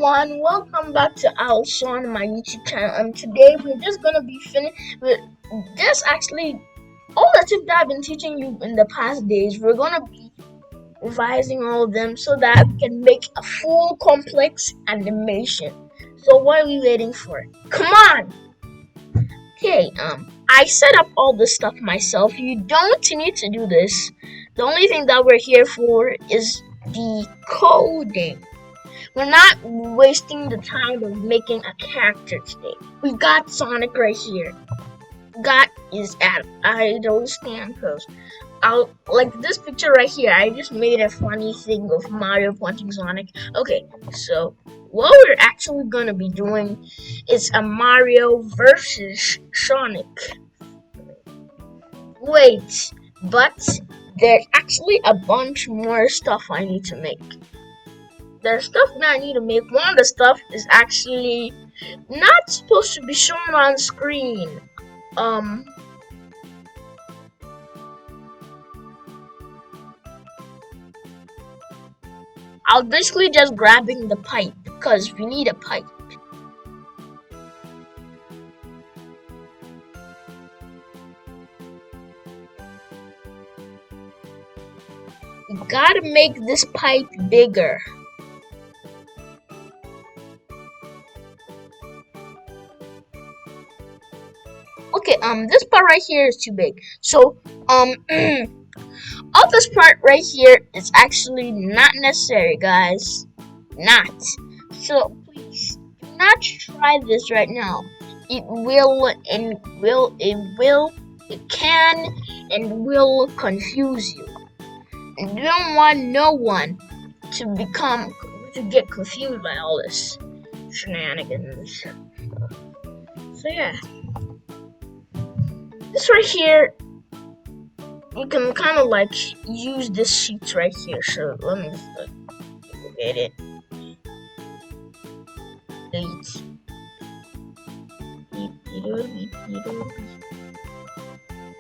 everyone, welcome back to Allson, my YouTube channel. And today we're just gonna be with just actually all the tips that I've been teaching you in the past days. We're gonna be revising all of them so that we can make a full complex animation. So what are we waiting for? Come on! Okay, I set up all this stuff myself. You don't need to do this. The only thing that we're here for is the coding. We're not wasting the time of making a character today. We've got Sonic right here. Got is at idle stand pose. Like this picture right here. I just made a funny thing of Mario punching Sonic. Okay, so what we're actually gonna be doing is a Mario versus Sonic. Wait, but there's actually a bunch more stuff I need to make. There's stuff that I need to make. One of the stuff is actually not supposed to be shown on screen. I'll basically just grabbing the pipe because we need a pipe. We gotta make this pipe bigger. Okay, this part right here is too big. So, all this part right here is actually not necessary, guys. Not. So, please do not try this right now. It can and will confuse you. And you don't want no one to get confused by all this shenanigans. So yeah. This right here, you can kind of like use this sheet right here. So let me just get it.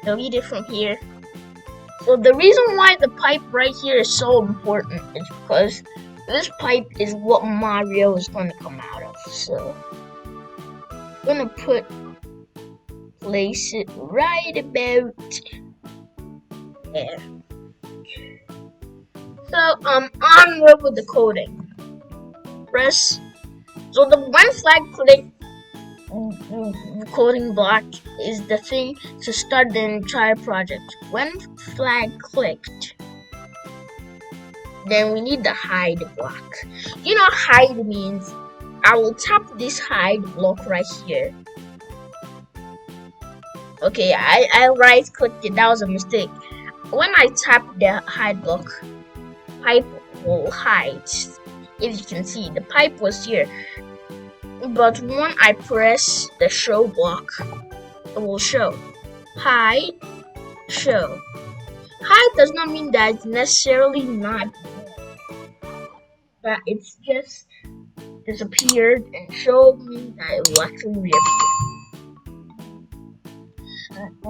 Delete it from here. So the reason why the pipe right here is so important is because this pipe is what Mario is going to come out of. So I'm going to place it right about there. So onward with the coding. Press. So the one flag click coding block is the thing to start the entire project. When flag clicked, then we need the hide block. You know hide means I will tap this hide block right here. Okay, I right clicked it, that was a mistake. When I tap the hide block, pipe will hide. If you can see, the pipe was here. But when I press the show block, it will show. Hide, show. Hide does not mean that it's necessarily not there. But it's just disappeared, and show means that it will actually reappear.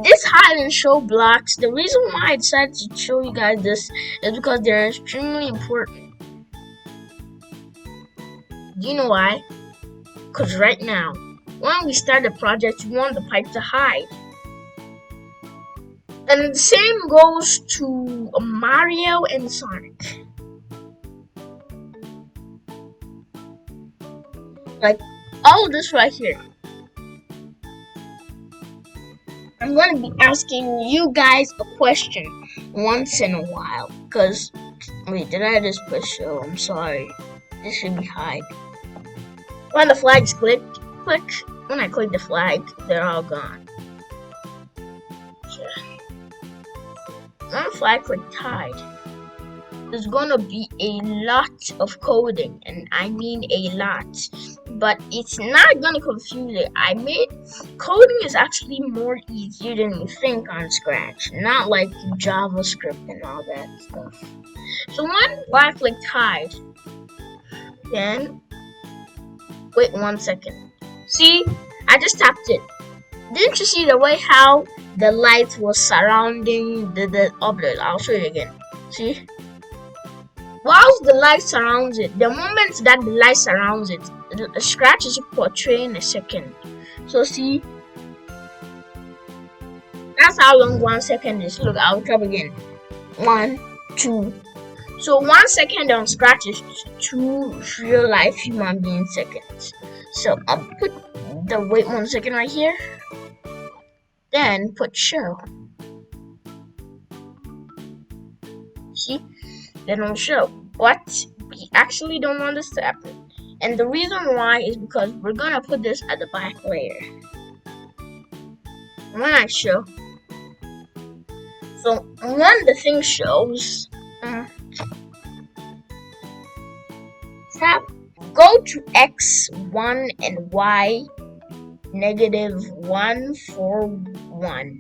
This hide and show blocks, the reason why I decided to show you guys this is because they're extremely important. Do you know why? Because right now, when we start the project, we want the pipe to hide. And the same goes to Mario and Sonic. Like, all of this right here. I'm going to be asking you guys a question once in a while. Because, wait, did I just push show? I'm sorry. This should be hide. When the flags click. When I click the flag, they're all gone. When the flag clicked hide, there's gonna be a lot of coding, and I mean a lot. But it's not gonna confuse it. Coding is actually more easier than you think on Scratch, not like JavaScript and all that stuff. So when flag clicked hide, then wait 1 second. See, I just tapped it. Didn't you see the way how the light was surrounding the object? I'll show you again. See? whilst the light surrounds it, the moment that the light surrounds it, the scratch is portraying a second. So see, that's how long 1 second is. Look, I'll try again. 1, 2. So 1 second on scratch is 2 real life human being seconds. So I'll put the wait 1 second right here. Then put show. See? Then I'll show. But we actually don't want this to happen. And the reason why is because we're gonna put this at the back layer. When I show, so when the thing shows, go to x1 and y -141.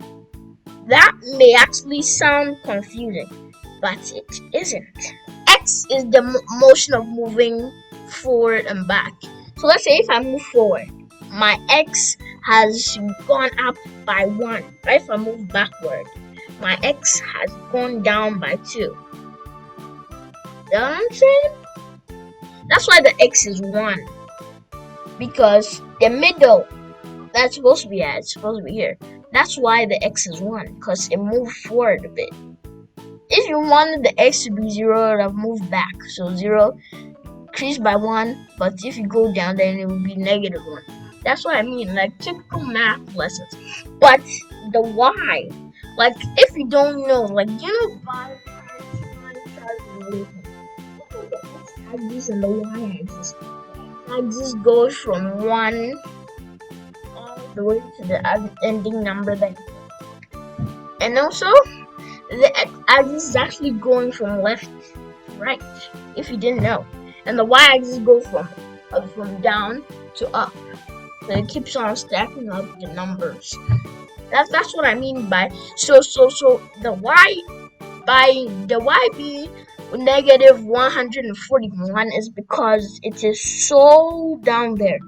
That may actually sound confusing, but it isn't. X is the motion of moving forward and back. So let's say if I move forward, my x has gone up by 1. Right? If I move backward, my x has gone down by 2. You know what I'm saying? That's why the x is 1. Because the middle that's supposed to be at, it's supposed to be here. That's why the x is 1, because it moved forward a bit. If you wanted the x to be 0, it would have moved back. So 0 increased by 1, but if you go down, then it would be -1. That's what I mean, like typical math lessons. But the y, like if you don't know, like by the x-axis and the y-axis. The x-axis goes from 1 all the way to the ending number there. And also, the x-axis is actually going from left to right, if you didn't know. And the y-axis goes from down to up. So it keeps on stacking up the numbers. That's what I mean by so the y being -141 is because it is so down there.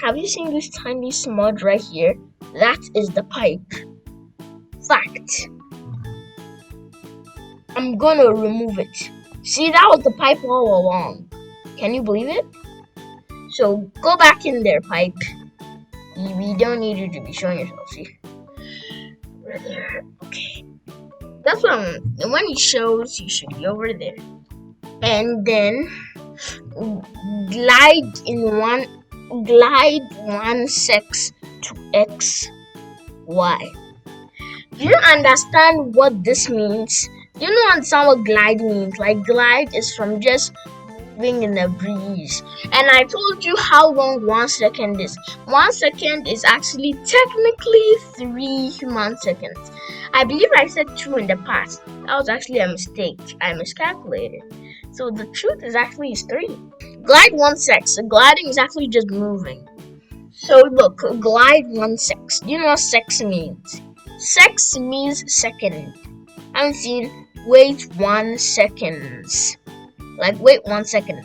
Have you seen this tiny smudge right here? That is the pipe. Fact. I'm gonna remove it. See, that was the pipe all along. Can you believe it? So go back in there, pipe. We don't need you to be showing yourself. See? Right there. Okay. That's what when he shows, you should be over there. And then glide 1 to x, y. Do you understand what this means? Do you understand what glide means? Like glide is from just moving in a breeze. And I told you how long 1 second is. 1 second is actually technically 3 human seconds. I believe I said 2 in the past. That was actually a mistake. I miscalculated. So the truth is actually 3. Glide 1 sec. So gliding is actually just moving. So look, glide 1 sec. Do you know what sex means? Sex means second. I'm seeing wait 1 seconds. Like wait 1 second.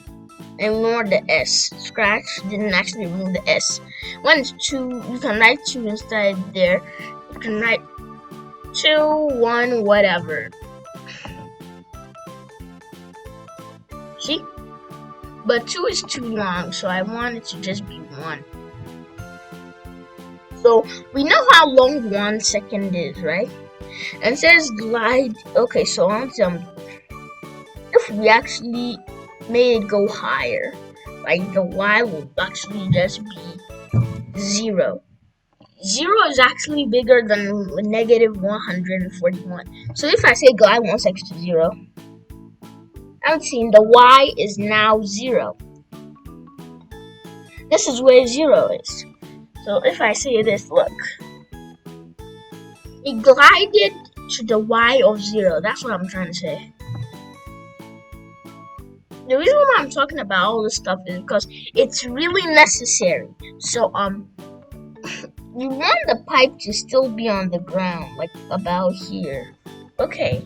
Ignore the S. Scratch didn't actually remove the S. When it's 2, you can write 2 inside there. You can write 2, 1, whatever. See? But 2 is too long, so I want it to just be 1. So we know how long 1 second is, right? And it says glide. Okay, so if we actually made it go higher, like the y will actually just be 0. 0 is actually bigger than -141. So if I say glide 1 sec to 0, I'm seeing the y is now 0. This is where 0 is. So if I say this, look, it glided to the y of 0. That's what I'm trying to say. The reason why I'm talking about all this stuff is because it's really necessary. So you want the pipe to still be on the ground, like about here. Okay.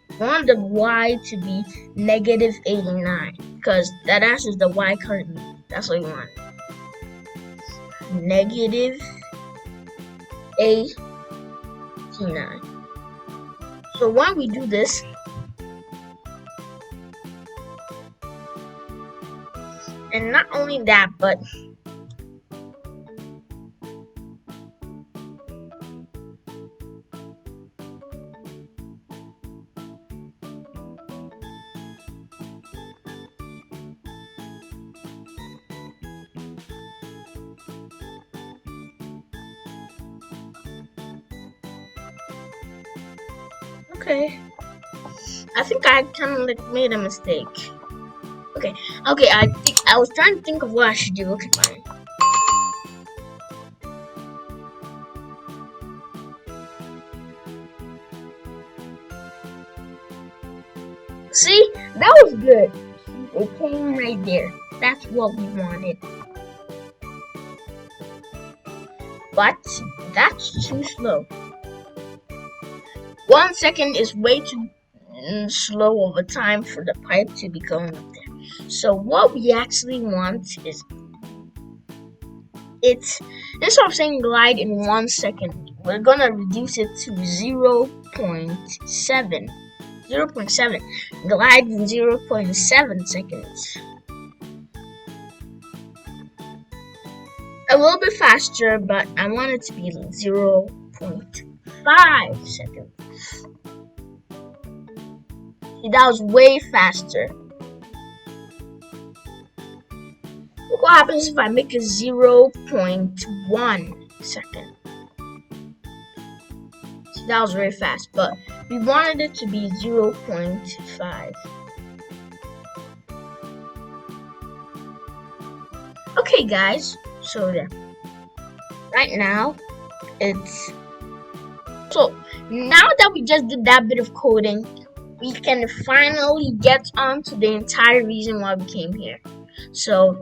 You want the y to be -89, because that answers the y currently. That's what you want. -89. So when we do this, and not only that, but okay, I think I kind of like made a mistake. Okay, okay, I was trying to think of what I should do. Okay, fine. See, that was good. It came right there. That's what we wanted. But that's too slow. 1 second is way too slow over time for the pipe to be going up there. So what we actually want is instead of saying glide in 1 second, we're gonna reduce it to 0.7. 0.7. Glide in 0.7 seconds. A little bit faster, but I want it to be 0.5 seconds. See, that was way faster. Look what happens if I make it 0.1 second. See, that was very fast, but we wanted it to be 0.5. Okay, guys, so yeah. Right now, it's... So, now that we just did that bit of coding, we can finally get on to the entire reason why we came here. So,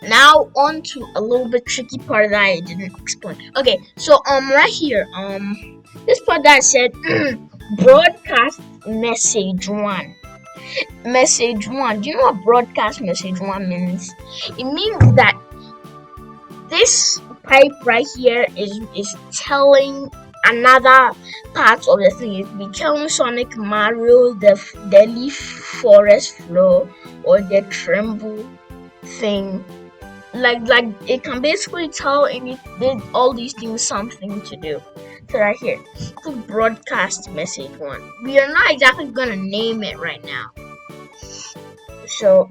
now on to a little bit tricky part that I didn't explain. Okay, so right here, this part that I said broadcast message 1. Message 1. Do you know what broadcast message 1 means? It means that this pipe right here is telling another part of the thing. It could be telling Sonic Mario the leaf forest flow or the tremble thing. Like it can basically tell all these things something to do. So right here, to broadcast message 1. We are not exactly gonna name it right now. So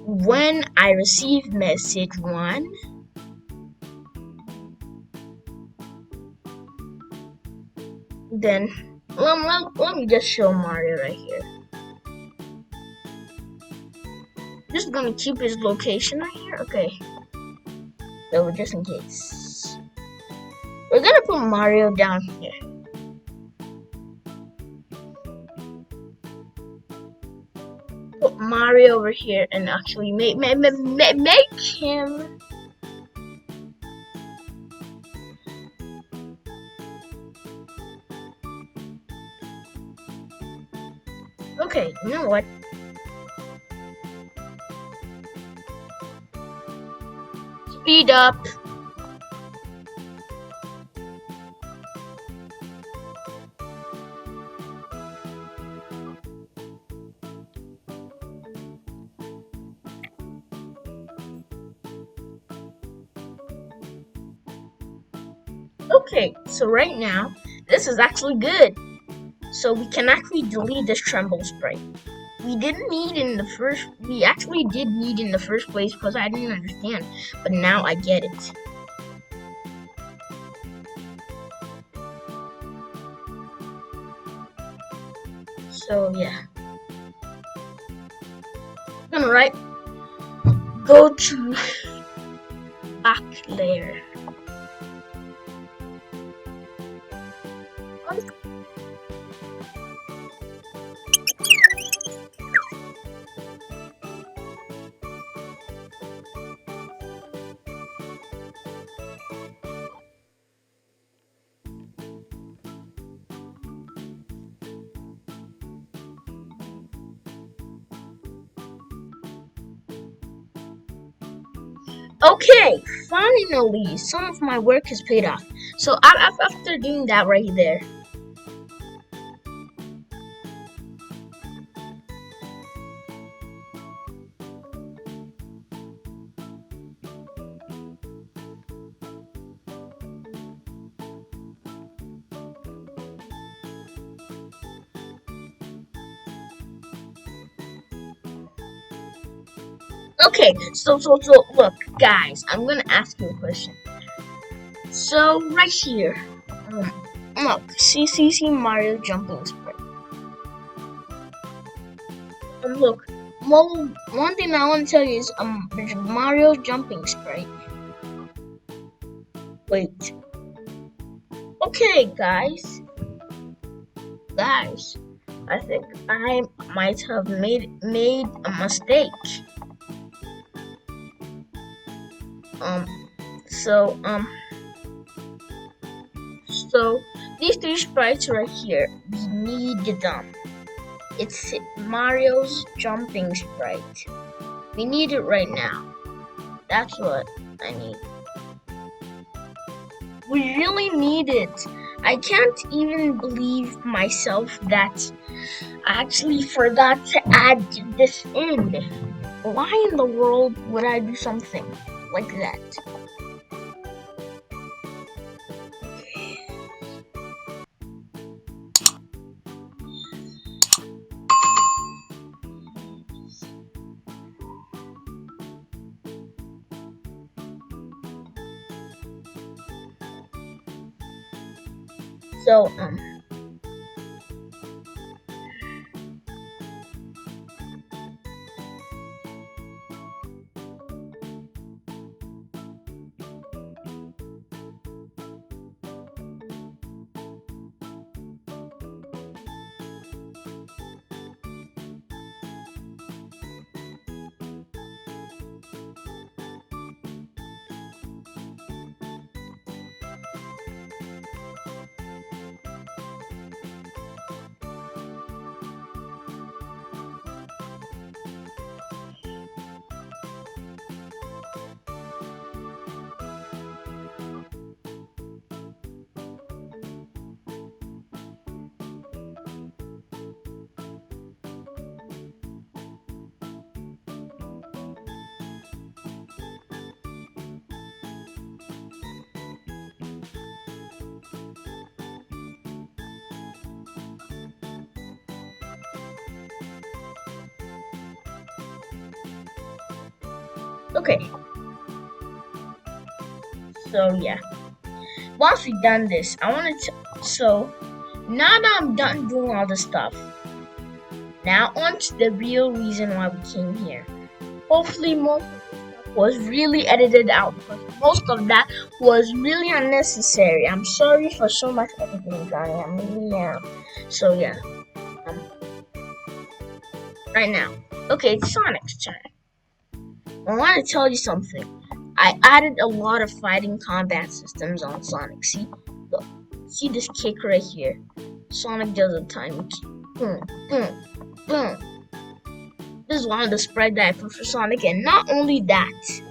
when I receive message 1, then let me just show Mario right here. Just gonna keep his location right here. Okay. So just in case, we're gonna put Mario down here. Put Mario over here and actually make him. Okay, you know what? Speed up. Okay, so right now, this is actually good. So we can actually delete this tremble sprite. We actually did need in the first place because I didn't understand, but now I get it. So yeah. I'm gonna go to back layer. Okay, finally, some of my work has paid off. So after doing that right there. Okay, so look, guys, I'm gonna ask you a question. So right here, um, look, see Mario jumping sprite. Look, one thing I want to tell you is Mario jumping sprite. Wait. Okay, guys, I think I might have made a mistake. Um, so so these three sprites right here, we need them. It's Mario's jumping sprite. We need it right now. That's what I need. We really need it. I can't even believe myself that I actually forgot to add this in. Why in the world would I do something like that? So, okay. So yeah. Once we've done this, I wanted to. So now that I'm done doing all this stuff, now on to the real reason why we came here. Hopefully, most of the stuff was really edited out because most of that was really unnecessary. I'm sorry for so much editing, Johnny. I really am. So yeah. Um, right now. Okay, it's Sonic's turn. I want to tell you something. I added a lot of fighting combat systems on Sonic. See? Look. See this kick right here? Sonic does a tiny kick. Boom, boom, boom. This is one of the sprites that I put for Sonic, and not only that,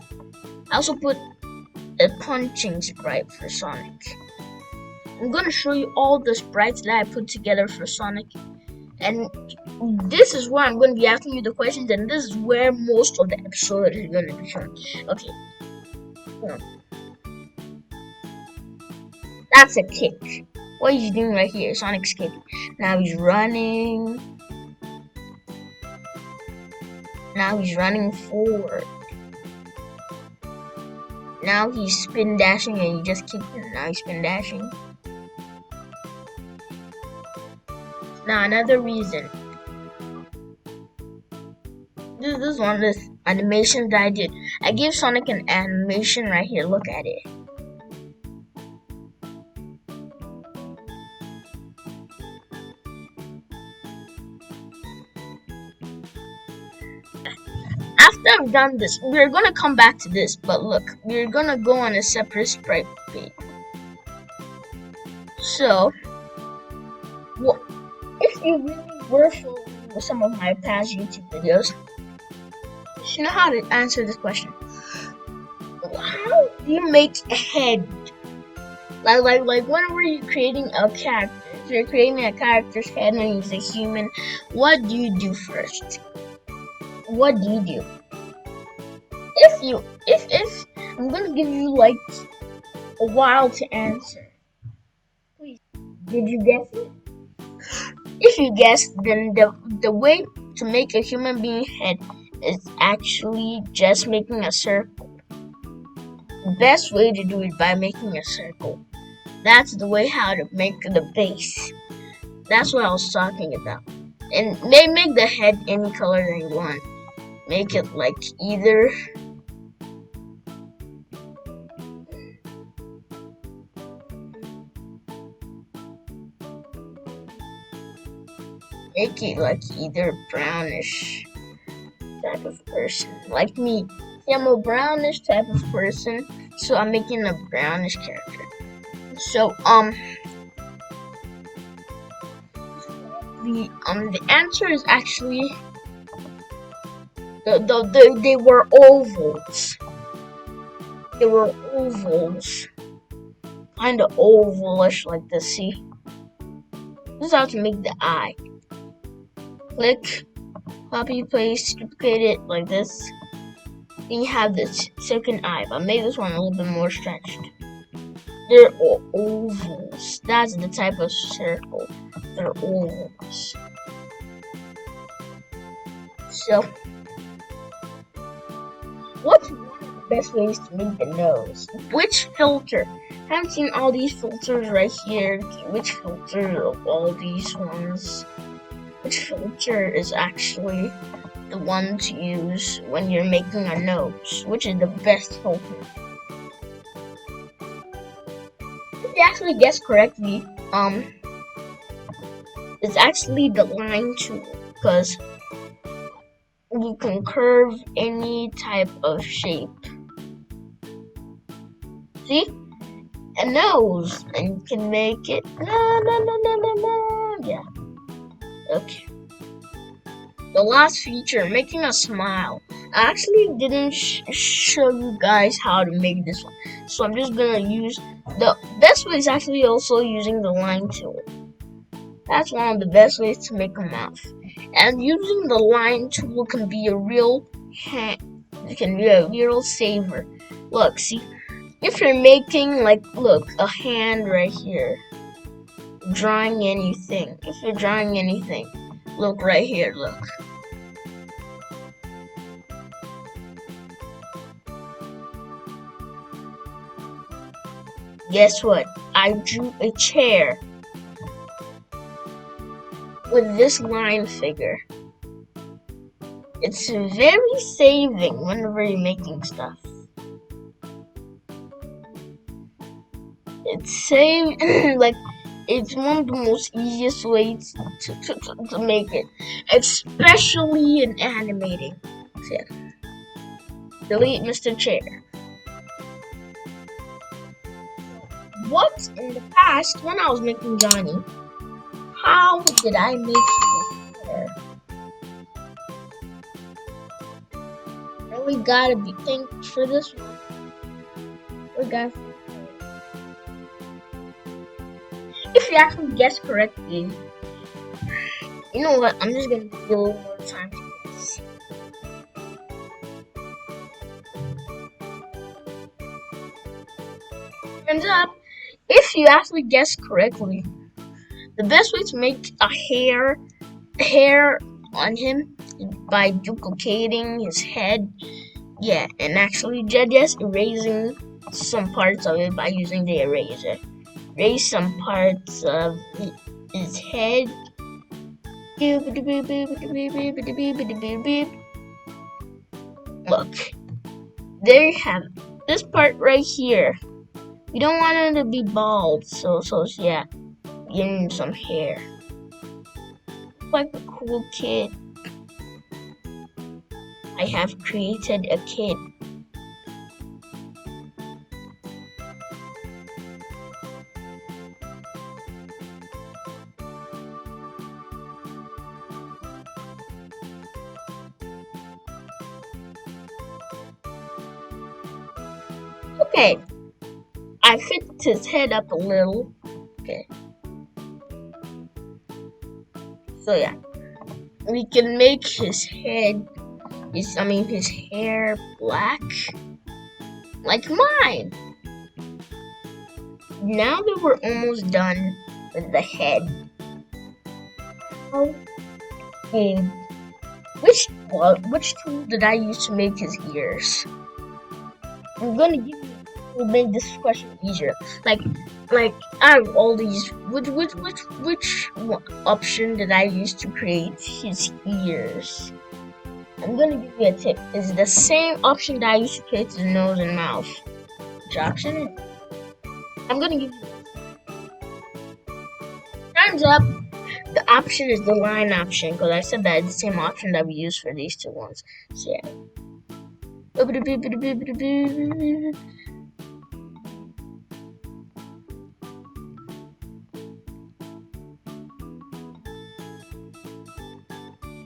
I also put a punching sprite for Sonic. I'm gonna show you all the sprites that I put together for Sonic, and this is where I'm going to be asking you the questions, and this is where most of the episode is going to be shown. Okay. That's a kick. What he's doing right here, Sonic's kick. Now he's running. Now he's running forward. Now he's spin dashing and he just kicked it. Now he's spin dashing. Now another reason. This is one of the animations that I did. I gave Sonic an animation right here. Look at it. After I've done this, we're gonna come back to this, but look, we're gonna go on a separate sprite page. So, if you really were following some of my past YouTube videos, you know how to answer this question. you make a head. Like whenever you're creating a character, if you're creating a character's head and he's a human, what do you do first? What do you do? If I'm gonna give you like a while to answer. Please, did you guess it? If you guessed, then the way to make a human being head is actually just making a circle. The best way to do it by making a circle. That's the way how to make the base. That's what I was talking about. And they make the head any color they want. Make it like either brownish type of person. Like me. See, I'm a brownish type of person, so I'm making a brownish character. So the answer is actually they were ovals. They were ovals. Kinda ovalish like this, see? This is how to make the eye. Click, copy, paste, duplicate it like this. Then you have this second eye, but make this one a little bit more stretched. They're all ovals. That's the type of circle. They're ovals. So, what's one of the best ways to make the nose? Which filter? I haven't seen all these filters right here. Which filter of all these ones? Which filter is actually the one to use when you're making a nose? Which is the best filter? If you actually guessed correctly, it's actually the line tool, because you can curve any type of shape. See? A nose, and you can make it. Yeah. Okay. The last feature, making a smile. I actually didn't show you guys how to make this one, so I'm just gonna use the best way is actually also using the line tool. That's one of the best ways to make a mouth. And using the line tool can be a real saver. Look, see, if you're making a hand right here, drawing anything. If you're drawing anything, look right here, look. Guess what? I drew a chair with this line figure. It's very saving whenever you're making stuff. It's it's one of the most easiest ways to make it, especially in animating. So, yeah. Delete Mr. Chair. What in the past, when I was making Johnny, how did I make his hair? Really gotta be thanked for this one. We got. If you actually guess correctly, you know what? I'm just gonna give you a little more time to guess. Turns up, if you actually guess correctly, the best way to make a hair on him is by duplicating his head. Yeah, and actually just erasing some parts of it by using the eraser. Erase some parts of his head. Look, there you have it. This part right here. We don't want him to be bald, so yeah, give him some hair. Like a cool kid. I have created a kid. Okay, I fixed his head up a little. Okay, so yeah, we can make his his hair black, like mine. Now that we're almost done with the head, okay, which tool did I use to make his ears? I'm gonna give you will make this question easier. Like out of all these, which option did I use to create his ears? I'm gonna give you a tip. It's the same option that I used to create his nose and mouth. Which option? I'm gonna give you. Time's up. The option is the line option because I said that it's the same option that we use for these two ones. So yeah.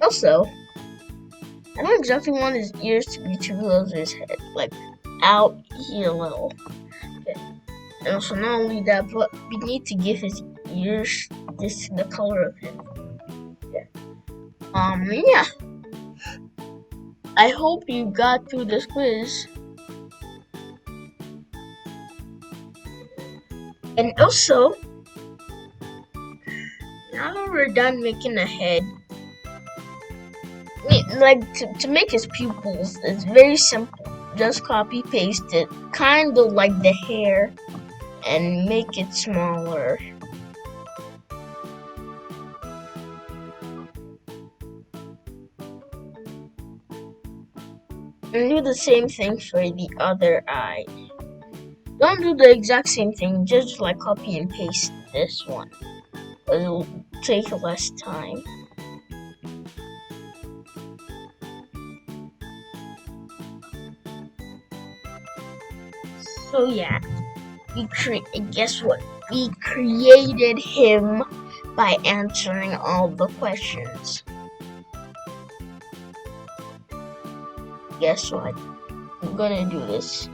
Also, I don't exactly want his ears to be too close to his head, like out here a little. Okay. And also, not only that, but we need to give his ears the color of him. Yeah. Yeah. I hope you got through this quiz. And also, now that we're done making a head, like to make his pupils, it's very simple. Just copy paste it, kind of like the hair, and make it smaller. And do the same thing for the other eye. Don't do the exact same thing, just like copy and paste this one. But it'll take less time. So yeah, guess what? We created him by answering all the questions. Guess what? I'm gonna do this.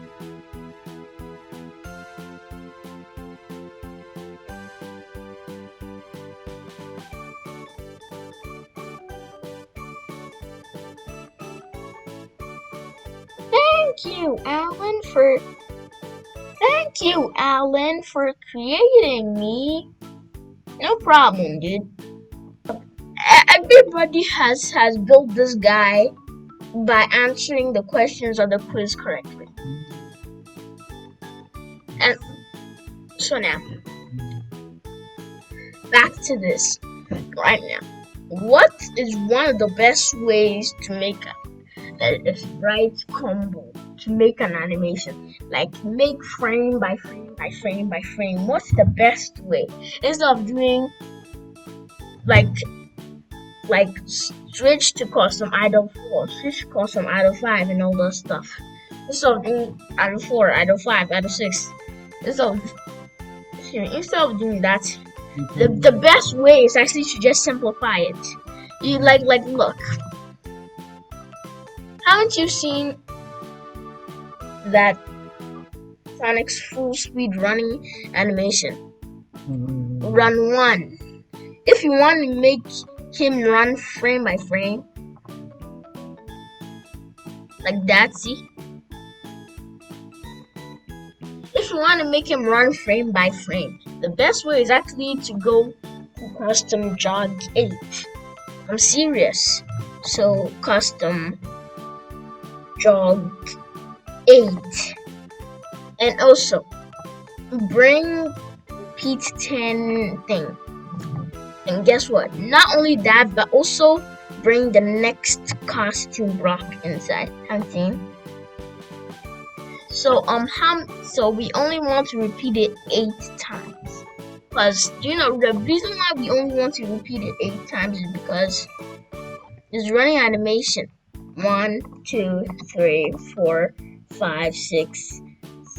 Thank you, Alan, for creating me. No problem, dude. Everybody has built this guy by answering the questions of the quiz correctly. And so now, back to this right now. What is one of the best ways to make a right combo to make an animation? Like make frame by frame by frame by frame. What's the best way? Instead of doing like switch to custom idle 4, switch to custom idle 5 and all that stuff. Instead of doing idle 4, idle 5, idle 6. Instead of doing that, the best way is actually to just simplify it. You like look. Haven't you seen that Sonic's full speed running animation? Run 1. If you want to make him run frame by frame, like that, see? If you want to make him run frame by frame, the best way is actually to go to custom jog 8. I'm serious. So custom jog 8. And also bring Pete 10 thing. And guess what? Not only that, but also bring the next costume block inside. Haven't seen? So so we only want to repeat it 8 times. Because the reason why we only want to repeat it 8 times is because it's running animation. 1, 2, 3, 4, 5, 6,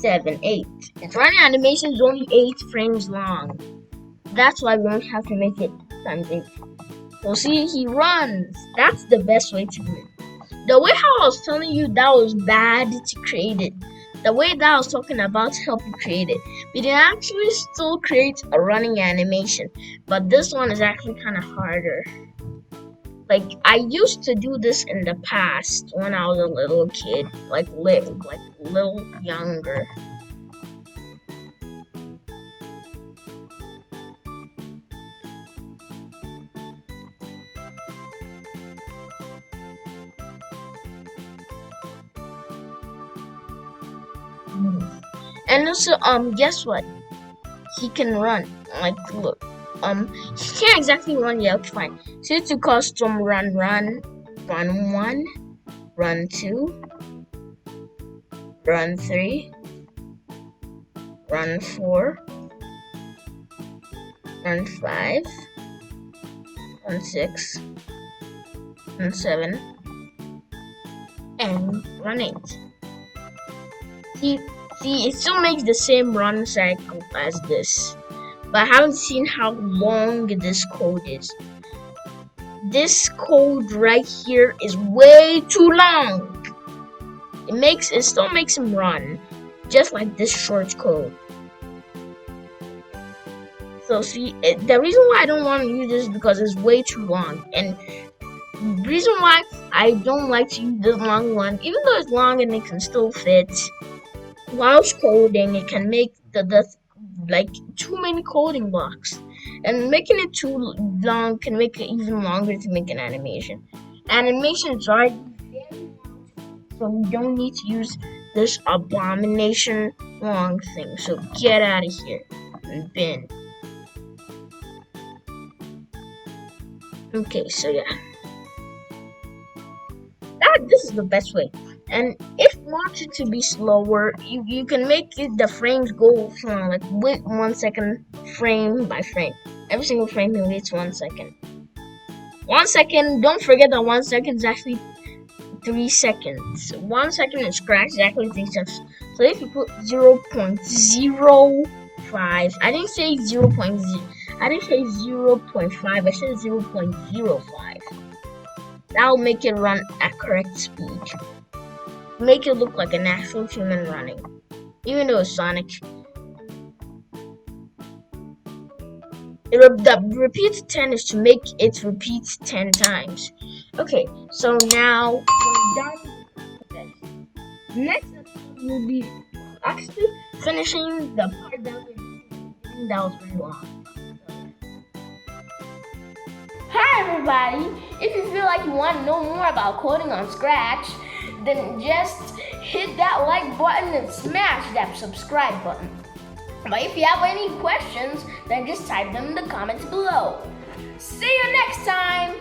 7, 8. Its running animation is only 8 frames long. That's why we don't have to make it times 8. So see, he runs. That's the best way to do it. The way how I was telling you that was bad to create it. the way that I was talking about to help you create it. We can actually still create a running animation, but this one is actually kind of harder. Like I used to do this in the past when I was a little kid, like little younger. And also, guess what? He can run. Like, look, he can't exactly run yet. Okay, fine. So it's a custom run 1, run 2, run 3, run 4, run 5, run 6, run 7, and run 8. See, it still makes the same run cycle as this, but I haven't seen how long this code is. This code right here is way too long. It still makes him run, just like this short code. So see, the reason why I don't want to use this is because it's way too long, and the reason why I don't like to use this long one, even though it's long and it can still fit. Whilst coding, it can make the like too many coding blocks, and making it too long can make it even longer to make an animation. Animations are very long, so we don't need to use this abomination long thing. So get out of here and bin. Okay, so yeah, this is the best way. And if you want it to be slower, you can make it the frames go from like wait 1 second frame by frame. Every single frame it waits 1 second. 1 second, don't forget that 1 second is actually 3 seconds. 1 second in Scratch is actually 3 seconds. So if you put 0.05, I didn't say 0.0, I didn't say 0.5, I said 0.05. That'll make it run at correct speed. Make it look like an actual human running, even though it's Sonic. The repeat 10 is to make it repeat 10 times. Okay, so now we're done with this. Next episode we'll be actually finishing the part that was very long. Hi everybody! If you feel like you want to know more about coding on Scratch, then just hit that like button and smash that subscribe button. But if you have any questions, then just type them in the comments below. See you next time!